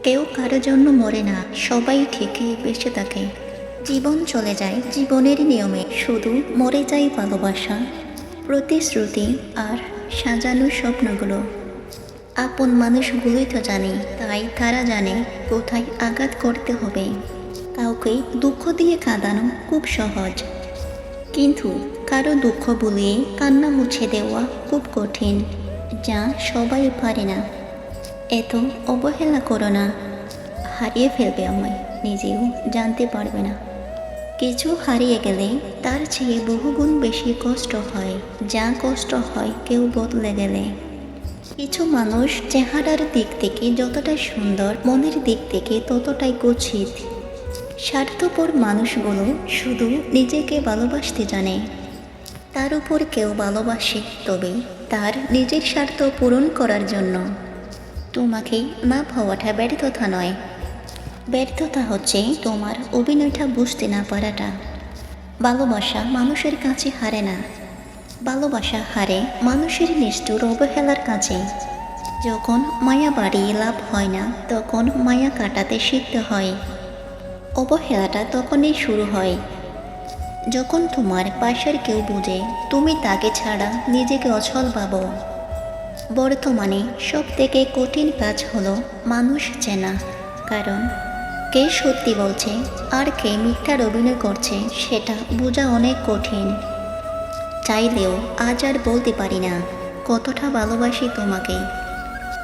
কেউ কারো জন্য মরে না, সবাই ঠিকই বেঁচে থাকে। জীবন চলে যায় জীবনের নিয়মে, শুধু মরে যায় ভালোবাসা, প্রতিশ্রুতি আর সাজানো স্বপ্নগুলো। আপন মানুষগুলোই তো জানে, তাই তারা জানে কোথায় আঘাত করতে হবে। কাউকে দুঃখ দিয়ে কাঁদানো খুব সহজ, কিন্তু কারো দুঃখ ভুলিয়ে কান্না মুছে দেওয়া খুব কঠিন, যা সবাই পারে না। এত অবহেলা করো না, হারিয়ে ফেলবে আমায়, নিজেও জানতে পারবে না। কিছু হারিয়ে গেলে তার চেয়ে বহুগুণ বেশি কষ্ট হয়, যা কষ্ট হয় কেউ বদলে গেলে। কিছু মানুষ চেহারার দিক থেকে যতটা সুন্দর, মনের দিক থেকে ততটাই কুৎসিত। স্বার্থপর মানুষগুলো শুধু নিজেকে ভালোবাসতে জানে। তার উপর কেউ ভালোবাসে, তবে তার নিজের স্বার্থ পূরণ করার জন্য। তোমাকে না পাওয়াটা ব্যর্থতা নয়, ব্যর্থতা হচ্ছে তোমার অভিনয়টা বুঝতে না পারাটা। ভালোবাসা মানুষের কাছে হারে না, ভালোবাসা হারে মানুষের নিষ্ঠুর অবহেলার কাছে। যখন মায়া বাড়িয়ে লাভ হয় না, তখন মায়া কাটাতে শিখতে হয়। অবহেলাটা তখনই শুরু হয় যখন তোমার পাশের কেউ বুঝে তুমি তাকে ছাড়া নিজেকে অচল ভাবো। বর্তমানে সব থেকে কঠিন কাজ হলো মানুষ চেনা, কারণ কে সত্যি বলছে আর কে মিথ্যার অভিনয় করছে সেটা বোঝা অনেক কঠিন। চাইলেও আজ আর বলতে পারি না কতটা ভালোবাসি তোমাকে,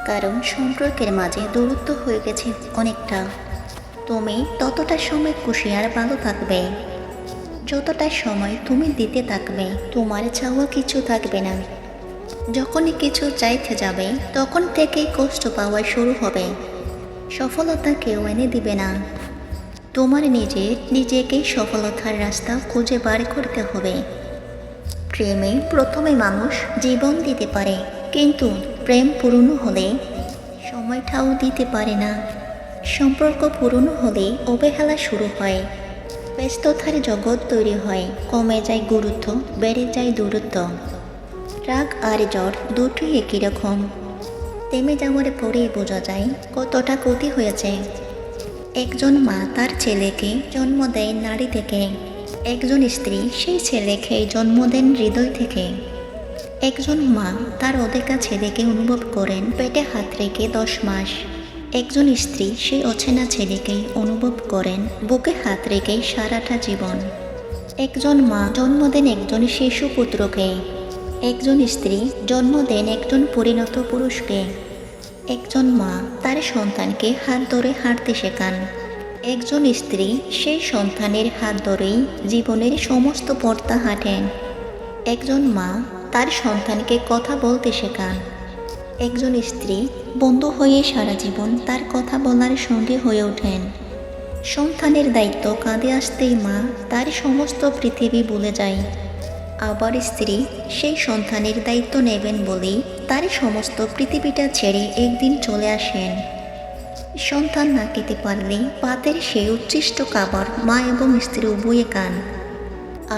কারণ সম্পর্কের মাঝে দূরত্ব হয়ে গেছে অনেকটা। তুমি ততটা সময় খুশি আর ভালো থাকবে, যতটা সময় তুমি দিতে থাকবে। তোমার চাওয়া কিছু থাকবে না। যখনই কিছু চাইতে যাবে, তখন থেকেই কষ্ট পাওয়া শুরু হবে। সফলতা কেউ এনে দিবে না, তোমার নিজেকেই সফলতার রাস্তা খুঁজে বার করতে হবে। প্রেমে প্রথমে মানুষ জীবন দিতে পারে, কিন্তু প্রেম পুরনো হলে সময়টাও দিতে পারে না। সম্পর্ক পুরনো হলে অবহেলা শুরু হয়, ব্যস্ততার জগৎ তৈরি হয়, কমে যায় গুরুত্ব, বেড়ে যায় দূরত্ব। রাগ আর জ্বর দুটোই একই রকম, থেমে যাওয়ার পরেই বোঝা যায় কতটা ক্ষতি হয়েছে। একজন মা তার ছেলেকে জন্ম দেয় নাড়ি থেকে, একজন স্ত্রী সেই ছেলেকে জন্ম দেন হৃদয় থেকে। একজন মা তার অদেখা ছেলেকে অনুভব করেন পেটে হাত রেখে 10 মাস, একজন স্ত্রী সেই অচেনা ছেলেকে অনুভব করেন বুকে হাত রেখে সারাটা জীবন। একজন মা জন্ম দেন একজন শিশু পুত্রকে, একজন স্ত্রী জন্ম দেন একজন পরিণত পুরুষকে। একজন মা তার সন্তানকে হাত ধরে হাঁটতে শেখান, একজন স্ত্রী সেই সন্তানের হাত ধরেই জীবনের সমস্ত পর্দা হাঁটেন। একজন মা তার সন্তানকে কথা বলতে শেখান, একজন স্ত্রী বন্ধু হয়ে সারা জীবন তার কথা বলার সঙ্গী হয়ে ওঠেন। সন্তানের দায়িত্ব কাঁধে আসতেই মা তার সমস্ত পৃথিবী ভুলে যায়। আবার স্ত্রী সেই সন্তানের দায়িত্ব নেবেন বলেই তার সমস্ত পৃথিবীটা ছেড়ে একদিন চলে আসেন। সন্তান না খেতে পারলে পাতের সেই উচ্ছিষ্ট খাবার মা এবং স্ত্রী উভয়ে খান।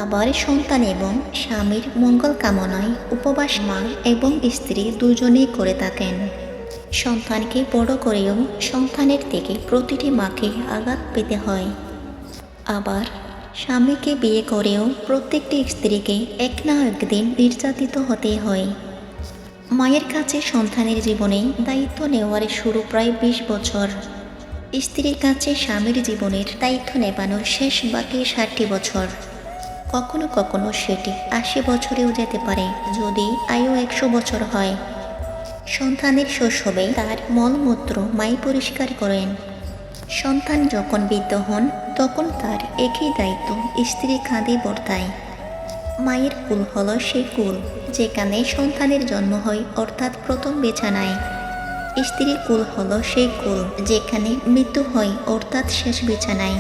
আবার সন্তান এবং স্বামীর মঙ্গল কামনায় উপবাস মা এবং স্ত্রী দুজনেই করে থাকেন। সন্তানকে বড় করেও সন্তানের থেকে প্রতিটি মাকে আঘাত পেতে হয়। আবার স্বামীকে বিয়ে করেও প্রত্যেকটি স্ত্রীকে এক না একদিন নির্যাতিত হতে হয়। মায়ের কাছে সন্তানের জীবনে দায়িত্ব নেওয়ার শুরু প্রায় 20 বছর, স্ত্রীর কাছে স্বামীর জীবনের দায়িত্ব নেবানোর শেষ বাকি 60 বছর। কখনো কখনো সেটি 80 বছরেও যেতে পারে, যদি আয়ু 100 বছর হয়। সন্তানের শৈশবে তার মলমূত্র মাই পরিষ্কার করেন। সন্তান যখন বৃদ্ধ হন, তখন তার একই দায়িত্ব স্ত্রী কাঁধে বর্তায়। মায়ের কুল হল সেই কুল যেখানে সন্তানের জন্ম হয়, অর্থাৎ প্রথম বিছানায়। স্ত্রীর কুল হল সেই কুল যেখানে মৃত্যু হয়, অর্থাৎ শেষ বিছানায়।